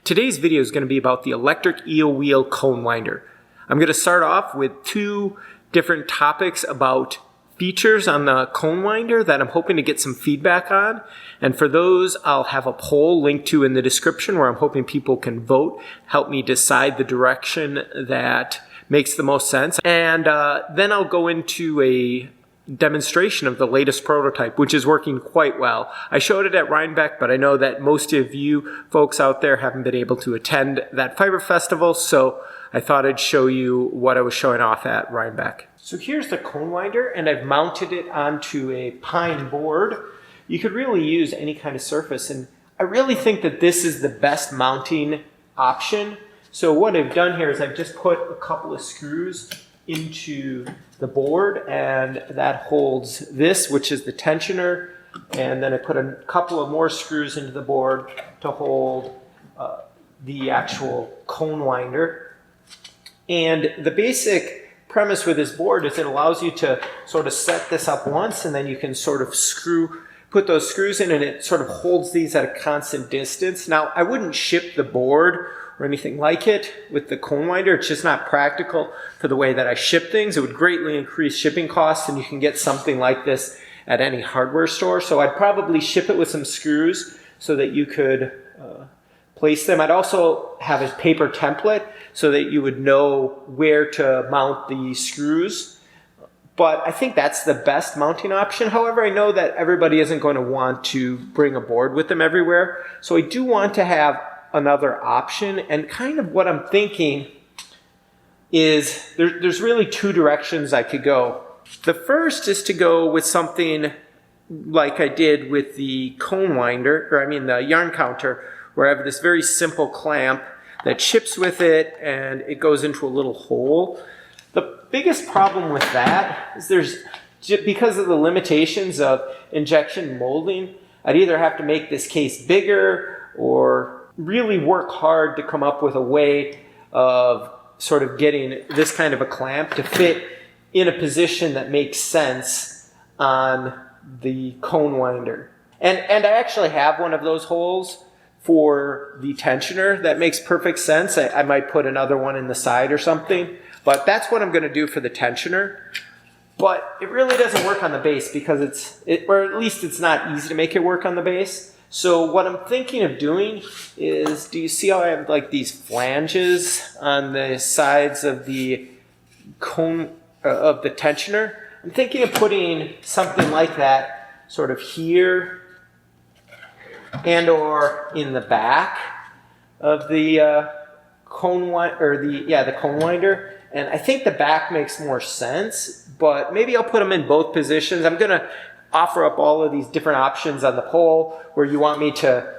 Today's video is going to be about the electric eel wheel cone winder. I'm going to start off with two different topics about features on the cone winder that I'm hoping to get some feedback on. And for those, I'll have a poll linked to in the description where I'm hoping people can vote, help me decide the direction that makes the most sense. And then I'll go into a demonstration of the latest prototype, which is working quite well. I showed it at Rhinebeck, but I know that most of you folks out there haven't been able to attend that fiber festival, so I thought I'd show you what I was showing off at Rhinebeck. So here's the cone winder, and I've mounted it onto a pine board. You could really use any kind of surface, and I really think that this is the best mounting option. So what I've done here is I've just put a couple of screws into the board, and that holds this, which is the tensioner, and then I put a couple of more screws into the board to hold the actual cone winder. And the basic premise with this board is it allows you to sort of set this up once, and then you can sort of put those screws in, and it sort of holds these at a constant distance. Now, I wouldn't ship the board or anything like it with the cone winder. It's just not practical for the way that I ship things. It would greatly increase shipping costs, and you can get something like this at any hardware store. So I'd probably ship it with some screws so that you could place them. I'd also have a paper template so that you would know where to mount the screws. But I think that's the best mounting option. However, I know that everybody isn't going to want to bring a board with them everywhere. So I do want to have another option, and kind of what I'm thinking is there's really two directions I could go. The first is to go with something like I did with the cone winder, or I mean the yarn counter, where I have this very simple clamp that ships with it and it goes into a little hole. The biggest problem with that is because of the limitations of injection molding, I'd either have to make this case bigger or really work hard to come up with a way of sort of getting this kind of a clamp to fit in a position that makes sense on the cone winder. And I actually have one of those holes for the tensioner. That makes perfect sense. I might put another one in the side or something, but that's what I'm going to do for the tensioner. But it really doesn't work on the base because or at least it's not easy to make it work on the base. So what I'm thinking of doing is, do you see how I have like these flanges on the sides of the cone of the tensioner? I'm thinking of putting something like that sort of here and or in the back of the cone winder, the cone winder. And I think the back makes more sense, but maybe I'll put them in both positions. I'm gonna offer up all of these different options on the poll where you want me to,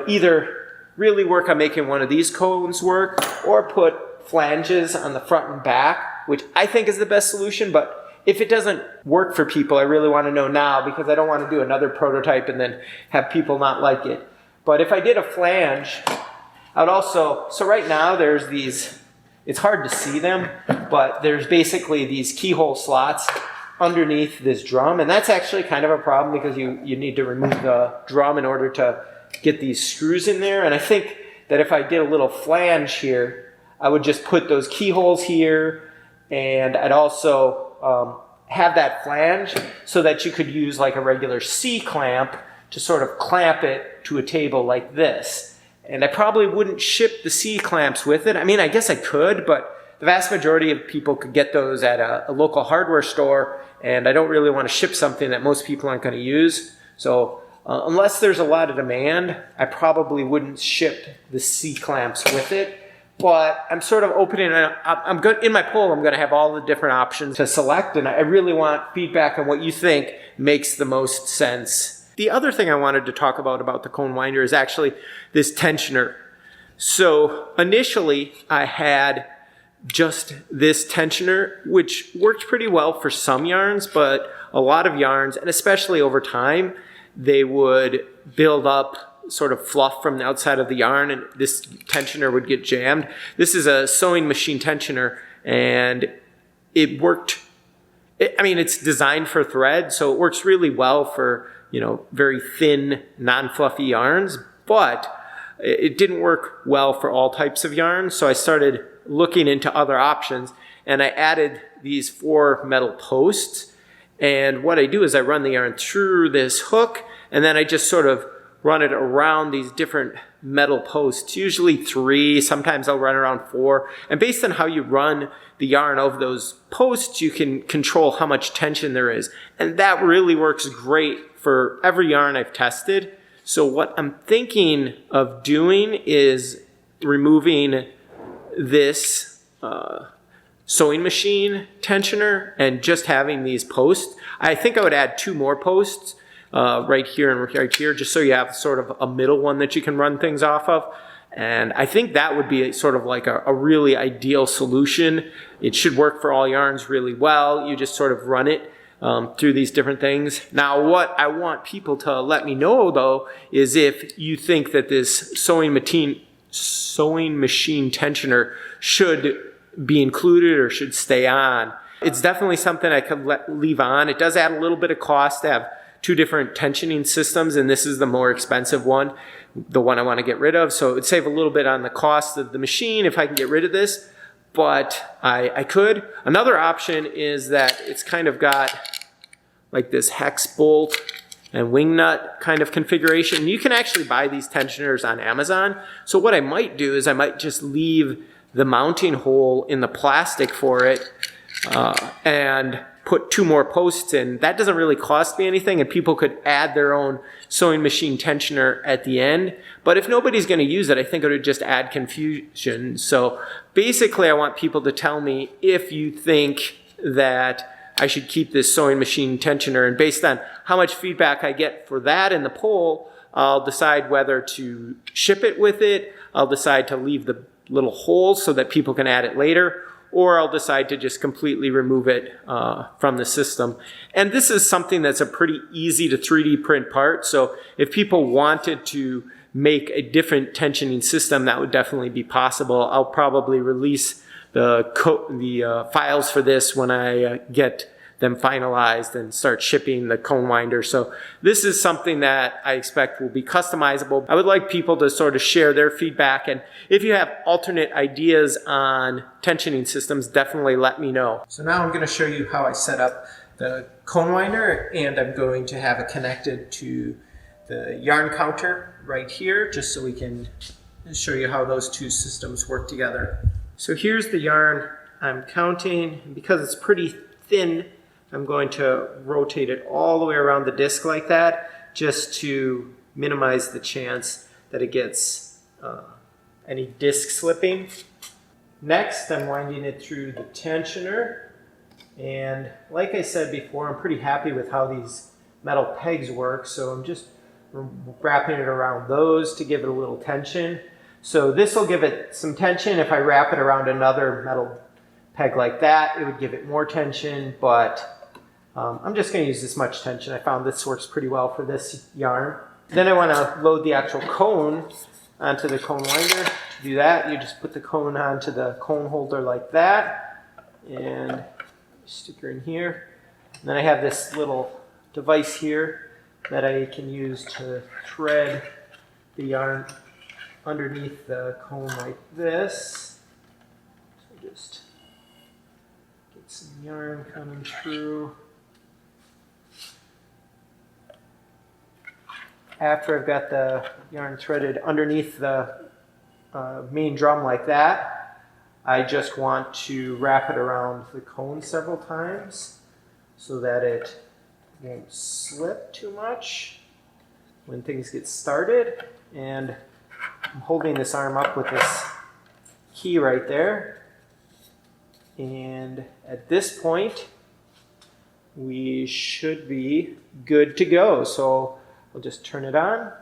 either really work on making one of these cones work or put flanges on the front and back, which I think is the best solution. But if it doesn't work for people, I really want to know now, because I don't want to do another prototype and then have people not like it. But if I did a flange, I'd also, so right now there's these, it's hard to see them, but there's basically these keyhole slots underneath this drum, and that's actually kind of a problem because you need to remove the drum in order to get these screws in there. And I think that if I did a little flange here, I would just put those keyholes here, and I'd also have that flange so that you could use like a regular C-clamp to sort of clamp it to a table like this. And I probably wouldn't ship the C-clamps with it. I mean, I guess I could, but the vast majority of people could get those at a local hardware store, and I don't really want to ship something that most people aren't going to use. So unless there's a lot of demand, I probably wouldn't ship the C-clamps with it. But I'm sort of opening it up. In my poll, I'm going to have all the different options to select, and I really want feedback on what you think makes the most sense. The other thing I wanted to talk about the cone winder is actually this tensioner. So initially, I had just this tensioner, which worked pretty well for some yarns, but a lot of yarns, and especially over time, they would build up sort of fluff from the outside of the yarn, and this tensioner would get jammed. This is a sewing machine tensioner, and it worked. It's designed for thread, so it works really well for very thin, non-fluffy yarns, but it didn't work well for all types of yarns, so I started looking into other options, and I added these 4 metal posts. And what I do is I run the yarn through this hook, and then I just sort of run it around these different metal posts, usually 3, sometimes I'll run around 4. And based on how you run the yarn over those posts, you can control how much tension there is. And that really works great for every yarn I've tested. So what I'm thinking of doing is removing this sewing machine tensioner and just having these posts. I think I would add 2 more posts right here and right here, just so you have sort of a middle one that you can run things off of. And I think that would be sort of like a really ideal solution. It should work for all yarns really well. You just sort of run it through these different things. Now, what I want people to let me know, though, is if you think that this sewing machine tensioner should be included or should stay on. It's definitely something I could leave on. It does add a little bit of cost to have 2 different tensioning systems, and this is the more expensive one, the one I want to get rid of. So it would save a little bit on the cost of the machine if I can get rid of this, but I could. Another option is that it's kind of got like this hex bolt and wing nut kind of configuration. You can actually buy these tensioners on Amazon. So what I might do is I might just leave the mounting hole in the plastic for it and put 2 more posts in. That doesn't really cost me anything, and people could add their own sewing machine tensioner at the end. But if nobody's going to use it, I think it would just add confusion. So basically, I want people to tell me if you think that I should keep this sewing machine tensioner, and based on how much feedback I get for that in the poll, I'll decide whether to ship it with it. I'll decide to leave the little holes so that people can add it later, or I'll decide to just completely remove it from the system. And this is something that's a pretty easy to 3D print part, so if people wanted to make a different tensioning system, that would definitely be possible. I'll probably release the files for this when I get them finalized and start shipping the cone winder. So this is something that I expect will be customizable. I would like people to sort of share their feedback, and if you have alternate ideas on tensioning systems, definitely let me know. So now I'm going to show you how I set up the cone winder, and I'm going to have it connected to the yarn counter right here, just so we can show you how those 2 systems work together. So here's the yarn I'm counting. Because it's pretty thin, I'm going to rotate it all the way around the disc like that, just to minimize the chance that it gets any disc slipping. Next, I'm winding it through the tensioner. And like I said before, I'm pretty happy with how these metal pegs work, so I'm just wrapping it around those to give it a little tension. So this will give it some tension. If I wrap it around another metal peg like that, it would give it more tension, but I'm just going to use this much tension. I found this works pretty well for this yarn. Then I want to load the actual cone onto the cone winder. To do that, you just put the cone onto the cone holder like that, and stick her in here. And then I have this little device here that I can use to thread the yarn underneath the cone like this. So just get some yarn coming through. After I've got the yarn threaded underneath the main drum like that, I just want to wrap it around the cone several times so that it won't slip too much when things get started. And I'm holding this arm up with this key right there. And at this point, we should be good to go. So I'll just turn it on.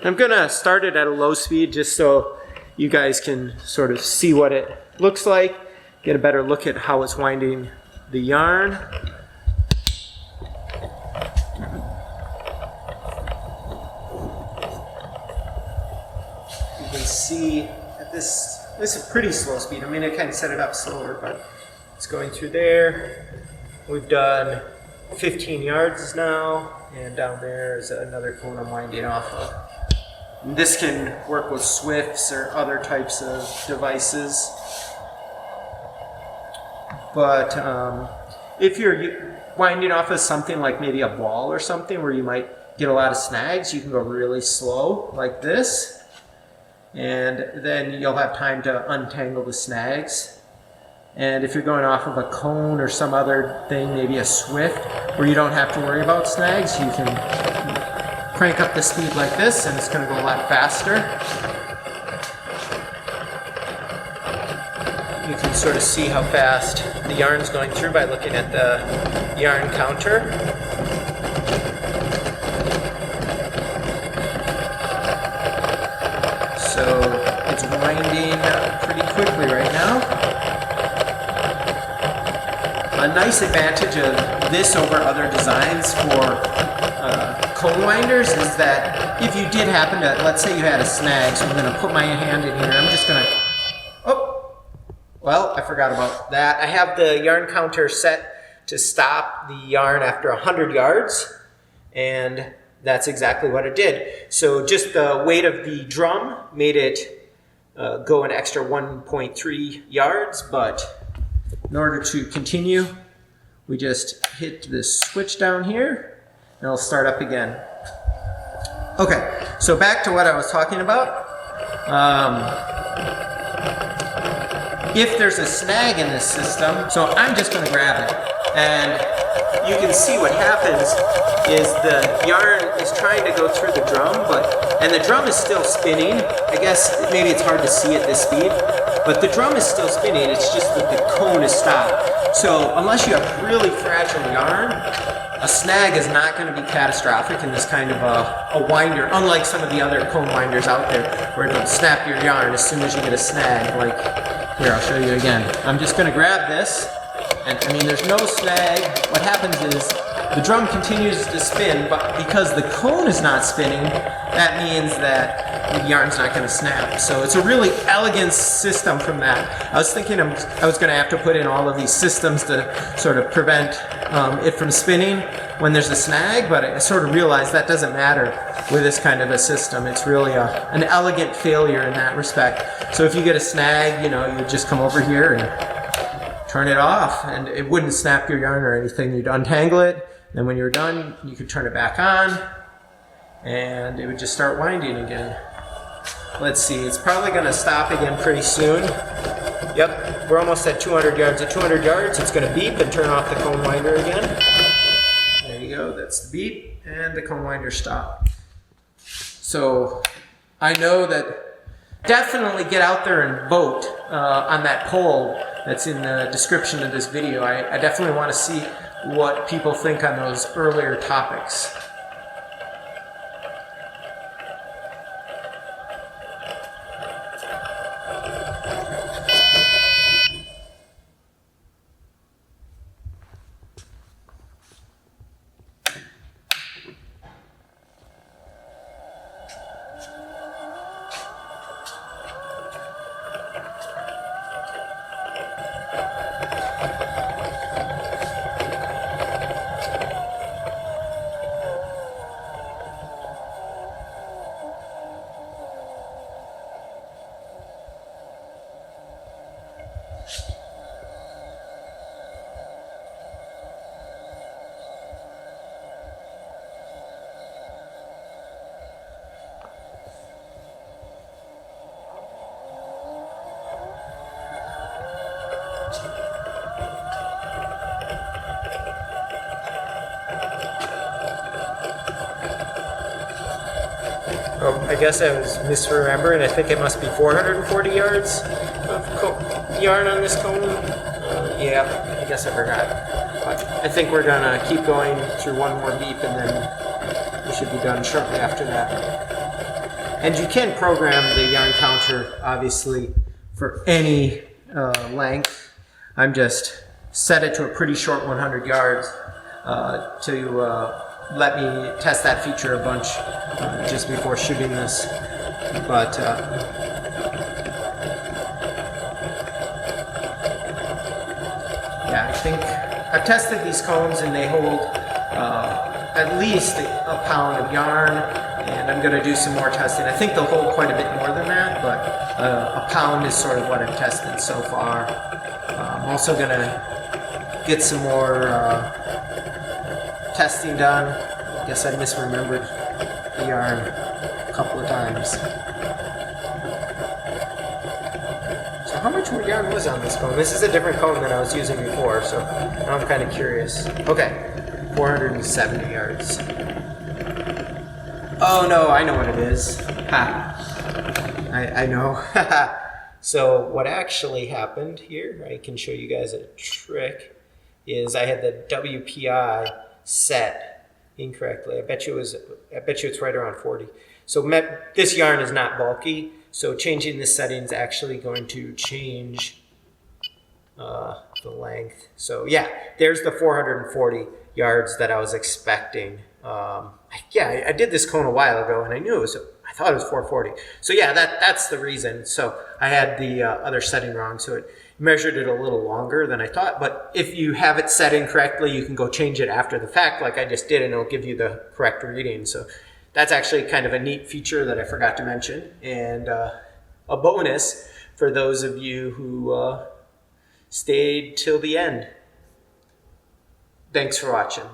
I'm going to start it at a low speed just so you guys can sort of see what it looks like, get a better look at how it's winding the yarn. You can see at this is a pretty slow speed. I mean, I kind of set it up slower, but It's going through there. We've done 15 yards now, and down there is another cone I'm winding off of. And this can work with Swifts or other types of devices. But if you're winding off of something like maybe a ball or something where you might get a lot of snags, you can go really slow like this, and then you'll have time to untangle the snags. And if you're going off of a cone or some other thing, maybe a Swift, where you don't have to worry about snags, you can crank up the speed like this and it's going to go a lot faster. You can sort of see how fast the yarn's going through by looking at the yarn counter. So it's winding pretty quickly right now. A nice advantage of this over other designs for cone winders is that if you did happen to, let's say you had a snag, so I'm going to put my hand in here, I'm just going to, well, I forgot about that. I have the yarn counter set to stop the yarn after 100 yards, and that's exactly what it did. So just the weight of the drum made it go an extra 1.3 yards, but in order to continue, we just hit this switch down here, and it'll start up again. Okay, so back to what I was talking about. If there's a snag in this system, so I'm just going to grab it, and you can see what happens is the yarn is trying to go through the drum, and the drum is still spinning. I guess maybe it's hard to see at this speed, but the drum is still spinning. It's just that the cone is stopped. So unless you have really fragile yarn, a snag is not going to be catastrophic in this kind of a winder, unlike some of the other cone winders out there where it'll snap your yarn as soon as you get a snag. Like here, I'll show you again. I'm just going to grab this, and I mean there's no snag. What happens is the drum continues to spin, but because the cone is not spinning, that means that the yarn's not going to snap. So it's a really elegant system from that. I was thinking I was going to have to put in all of these systems to sort of prevent it from spinning when there's a snag, but I sort of realized that doesn't matter with this kind of a system. It's really an elegant failure in that respect. So if you get a snag, you just come over here and turn it off, and it wouldn't snap your yarn or anything. You'd untangle it, and when you're done, you could turn it back on, and it would just start winding again. Let's see, it's probably going to stop again pretty soon. Yep, we're almost at 200 yards. At 200 yards, it's going to beep and turn off the cone winder again. There you go, that's the beep, and the cone winder stopped. So I know that definitely get out there and vote on that poll that's in the description of this video. I definitely want to see what people think on those earlier topics. I guess I was misremembering. I think it must be 440 yards of yarn on this cone. Yeah, I guess I forgot. But I think we're going to keep going through one more beep, and then we should be done shortly after that. And you can program the yarn counter, obviously, for any length. I'm just set it to a pretty short 100 yards to let me test that feature a bunch just before shooting this. But think I've tested these cones and they hold at least a pound of yarn, and I'm going to do some more testing. I think they'll hold quite a bit more than that, but a pound is sort of what I've tested so far. I'm also going to get some more testing done. I guess I misremembered the yarn a couple of times. So how much more yarn was on this cone? This is a different cone than I was using before, so now I'm kind of curious. Okay, 470 yards. Oh no, I know what it is. Ha. I know. So what actually happened here, I can show you guys a trick, is I had the WPI set incorrectly. I bet you it's right around 40. So this yarn is not bulky, so changing this setting is actually going to change the length. So yeah, there's the 440 yards that I was expecting. Yeah, I did this cone a while ago, and I thought it was 440. So yeah, that's the reason. So I had the other setting wrong, so it measured it a little longer than I thought. But if you have it set incorrectly, you can go change it after the fact, like I just did, and it'll give you the correct reading. So that's actually kind of a neat feature that I forgot to mention, and a bonus for those of you who stayed till the end. Thanks for watching.